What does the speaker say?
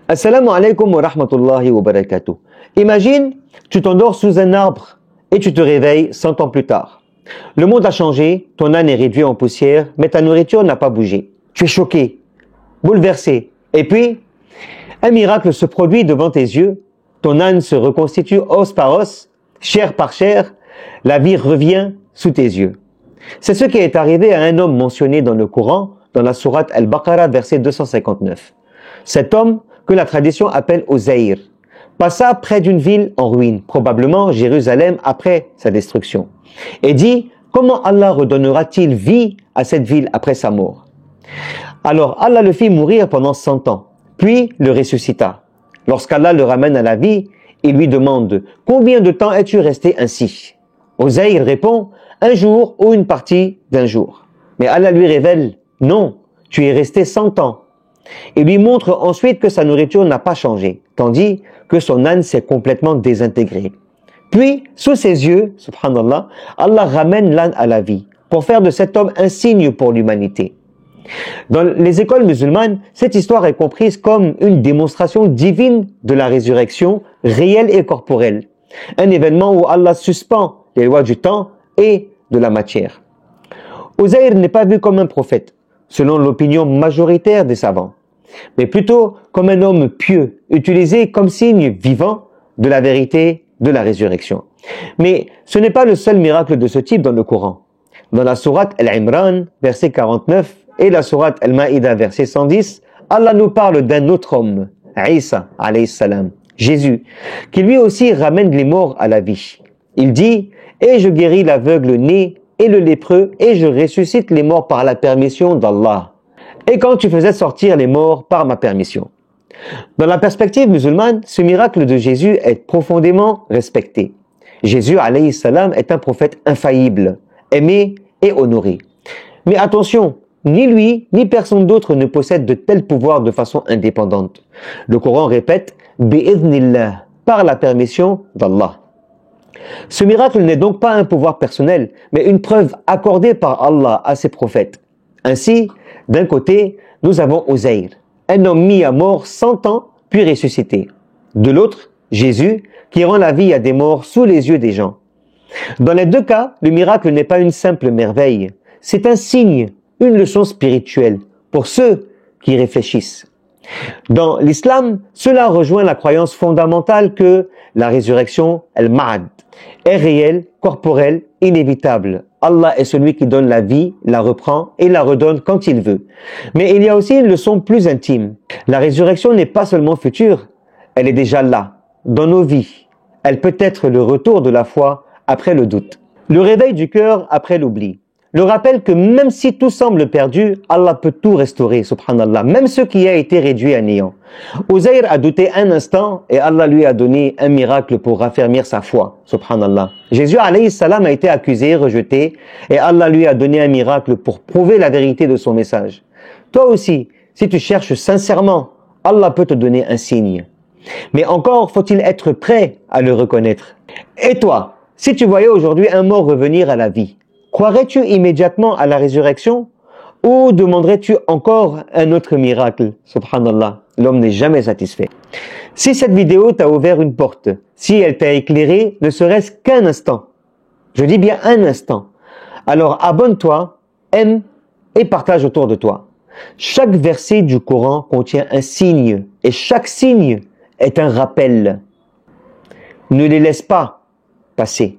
Assalamu alaikum wa rahmatullahi wa barakatuh. Imagine, tu t'endors sous un arbre et tu te réveilles 100 ans plus tard. Le monde a changé, ton âne est réduit en poussière, mais ta nourriture n'a pas bougé. Tu es choqué, bouleversé. Et puis, un miracle se produit devant tes yeux. Ton âne se reconstitue os par os, chair par chair. La vie revient sous tes yeux. C'est ce qui est arrivé à un homme mentionné dans le Coran, dans la sourate Al-Baqarah, verset 259. Cet homme, que la tradition appelle Uzayr, passa près d'une ville en ruine, probablement Jérusalem après sa destruction, et dit: comment Allah redonnera-t-il vie à cette ville après sa mort? Alors Allah le fit mourir pendant 100 ans, puis le ressuscita. Lorsqu'Allah le ramène à la vie, il lui demande: combien de temps es-tu resté ainsi? Uzayr répond: un jour ou une partie d'un jour. Mais Allah lui révèle: non, tu es resté 100 ans. Il lui montre ensuite que sa nourriture n'a pas changé, tandis que son âne s'est complètement désintégré. Puis, sous ses yeux, subhanallah, Allah ramène l'âne à la vie, pour faire de cet homme un signe pour l'humanité. Dans les écoles musulmanes, cette histoire est comprise comme une démonstration divine de la résurrection réelle et corporelle, un événement où Allah suspend les lois du temps et de la matière. Uzayr n'est pas vu comme un prophète, selon l'opinion majoritaire des savants, mais plutôt comme un homme pieux, utilisé comme signe vivant de la vérité de la résurrection. Mais ce n'est pas le seul miracle de ce type dans le Coran. Dans la sourate Al-Imran, verset 49, et la sourate Al-Ma'idah, verset 110, Allah nous parle d'un autre homme, Isa, alayhi salam, Jésus, qui lui aussi ramène les morts à la vie. Il dit: et je guéris l'aveugle né et le lépreux, et je ressuscite les morts par la permission d'Allah. Et quand tu faisais sortir les morts par ma permission. Dans la perspective musulmane, ce miracle de Jésus est profondément respecté. Jésus, alayhi salam, est un prophète infaillible, aimé et honoré. Mais attention, ni lui, ni personne d'autre ne possède de tels pouvoirs de façon indépendante. Le Coran répète: bi'idhnillah, par la permission d'Allah. Ce miracle n'est donc pas un pouvoir personnel, mais une preuve accordée par Allah à ses prophètes. Ainsi, d'un côté, nous avons Uzayr, un homme mis à mort 100 ans, puis ressuscité. De l'autre, Jésus, qui rend la vie à des morts sous les yeux des gens. Dans les deux cas, le miracle n'est pas une simple merveille, c'est un signe, une leçon spirituelle pour ceux qui réfléchissent. Dans l'islam, cela rejoint la croyance fondamentale que la résurrection, al-ma'ad, est réelle, corporelle, inévitable. Allah est celui qui donne la vie, la reprend et la redonne quand il veut. Mais il y a aussi une leçon plus intime. La résurrection n'est pas seulement future, elle est déjà là, dans nos vies. Elle peut être le retour de la foi après le doute, le réveil du cœur après l'oubli. Le rappel que même si tout semble perdu, Allah peut tout restaurer, subhanallah, même ce qui a été réduit à néant. Uzayr a douté un instant et Allah lui a donné un miracle pour raffermir sa foi, subhanallah. Jésus alayhi salam a été accusé, rejeté, et Allah lui a donné un miracle pour prouver la vérité de son message. Toi aussi, si tu cherches sincèrement, Allah peut te donner un signe. Mais encore faut-il être prêt à le reconnaître. Et toi, si tu voyais aujourd'hui un mort revenir à la vie, croirais-tu immédiatement à la résurrection ou demanderais-tu encore un autre miracle? Subhanallah, l'homme n'est jamais satisfait. Si cette vidéo t'a ouvert une porte, si elle t'a éclairé, ne serait-ce qu'un instant, je dis bien un instant, alors abonne-toi, aime et partage autour de toi. Chaque verset du Coran contient un signe et chaque signe est un rappel. Ne les laisse pas passer.